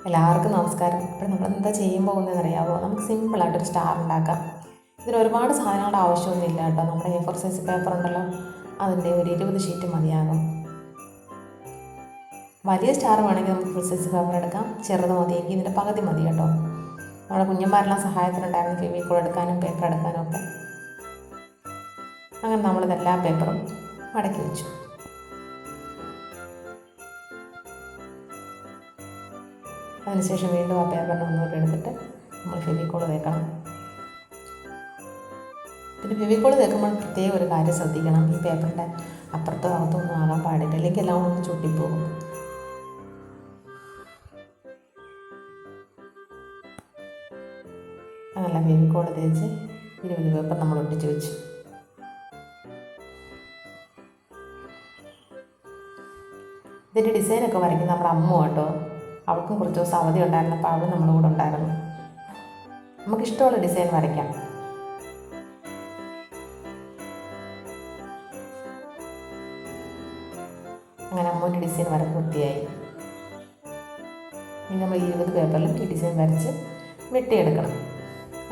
എല്ലാവർക്കും നമസ്കാരം. അപ്പോൾ നമ്മൾ എന്താ ചെയ്യാൻ പോകുന്നതെന്ന് അറിയാമോ? നമുക്ക് സിമ്പിളായിട്ടൊരു സ്റ്റാർ ഉണ്ടാക്കാം. ഇതിന് ഒരുപാട് സാധനങ്ങളുടെ ആവശ്യമൊന്നുമില്ല കേട്ടോ. നമ്മുടെ A4 സൈസ് പേപ്പർ ഉണ്ടല്ലോ, അതിൻ്റെ ഒരു 20 ഷീറ്റ് മതിയാകും. വലിയ സ്റ്റാർ വേണമെങ്കിൽ നമുക്ക് ഫുൾ സൈസ് പേപ്പർ എടുക്കാം. ചെറുത് മതിയെങ്കിൽ ഇതിൻ്റെ പകുതി മതി കേട്ടോ. നമ്മുടെ കുഞ്ഞന്മാരെല്ലാം സഹായത്തിനുണ്ടായിരുന്നു ഫെവിക്കോൾ എടുക്കാനും പേപ്പർ എടുക്കാനും ഒക്കെ. അങ്ങനെ നമ്മളിതെല്ലാ പേപ്പറും മടക്കി വെച്ചു. അതിനുശേഷം വീണ്ടും ആ പേപ്പറിനെ ഒന്നുകൂടെ എടുത്തിട്ട് നമ്മൾ ഫെവിക്കോൾ തേക്കണം. പിന്നെ ഫെവിക്കോൾ തേക്കുമ്പോൾ പ്രത്യേകം ഒരു കാര്യം ശ്രദ്ധിക്കണം. ഈ പേപ്പറിൻ്റെ അപ്പുറത്തോ അകത്തോ ഒന്നും ആകാൻ പാടില്ല, അല്ലെങ്കിൽ എല്ലാം ഒന്ന് ചുട്ടിപ്പോകും. അങ്ങനെ ഫെവിക്കോൾ തേച്ച് 20 പേപ്പർ നമ്മൾ ഒട്ടിച്ച് വെച്ചു. ഇതിൻ്റെ ഡിസൈനൊക്കെ വരയ്ക്കുന്നത് നമ്മുടെ അമ്മ കേട്ടോ. അവൾക്കും കുറച്ച് ദിവസം അവധി ഉണ്ടായിരുന്നപ്പോൾ അവൾ നമ്മുടെ കൂടെ ഉണ്ടായിരുന്നു. നമുക്കിഷ്ടമുള്ള ഡിസൈൻ വരയ്ക്കാം. അങ്ങനെ അമ്മൂൻ്റെ ഡിസൈൻ വരക്ക് വൃത്തിയായി. ഇനി നമ്മൾ 20 പേപ്പറിലും ഈ ഡിസൈൻ വരച്ച് വെട്ടിയെടുക്കണം.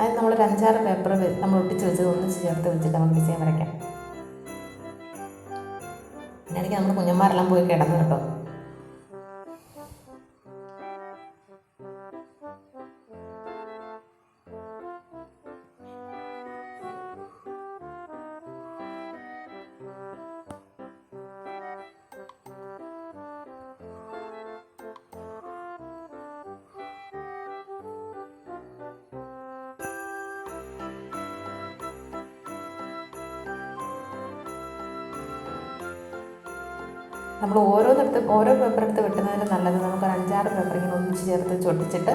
അത് നമ്മളൊരു 5-6 പേപ്പർ നമ്മൾ ഒട്ടിച്ച് വെച്ചത് ഒന്നിച്ച് ചേർത്ത് വെച്ചിട്ട് നമുക്ക് ഡിസൈൻ വരയ്ക്കാം. അതിനിടയ്ക്ക് നമ്മുടെ കുഞ്ഞന്മാരെല്ലാം പോയി കിടന്നു കേട്ടോ. നമ്മൾ ഓരോ പേപ്പർ എടുത്ത് വെട്ടുന്നതിന് നല്ലത് നമുക്കൊരു 5-6 പേപ്പർ ഇങ്ങനെ ഒന്നിച്ച് ചേർത്ത് ചൊട്ടിച്ചിട്ട്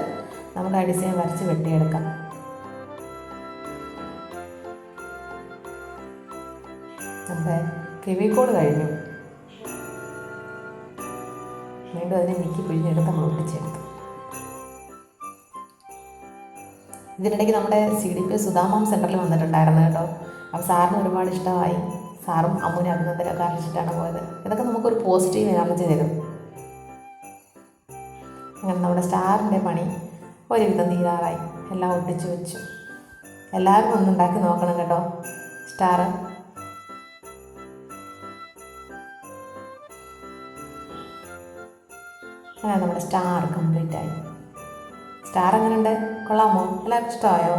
നമുക്ക് ആ ഡിസൈൻ വരച്ച് വെട്ടിയെടുക്കാം. നമ്മുടെ ഫെവിക്കോൾ കഴിഞ്ഞു. വീണ്ടും അതിനെ നീക്കി പിഴിഞ്ഞെടുത്ത് നമ്മൾ ഒട്ടിച്ചെടുത്തു. ഇതിനിടയ്ക്ക് നമ്മുടെ CDP സുധാമം സെൻറ്ററിൽ വന്നിട്ടുണ്ടായിരുന്നു കേട്ടോ. അപ്പോൾ സാറിന് ഒരുപാട് ഇഷ്ടമായി. സാറും അമ്മൂനെ അഭിനന്ദനമൊക്കെ അറിയിച്ചിട്ടാണ് പോയത്. ഇതൊക്കെ നമുക്കൊരു പോസിറ്റീവ് എനർജി തരും. അങ്ങനെ നമ്മുടെ സ്റ്റാറിൻ്റെ പണി ഒരുവിധം തീരാറായി. എല്ലാം ഒട്ടിച്ച് വെച്ചു. എല്ലാവരും ഒന്നുണ്ടാക്കി നോക്കണം കേട്ടോ സ്റ്റാർ. അങ്ങനെ നമ്മുടെ സ്റ്റാർ കംപ്ലീറ്റ് ആയി. സ്റ്റാർ എങ്ങനെയുണ്ട്? കൊള്ളാമോ? എല്ലാവർക്കും ഇഷ്ടമായോ?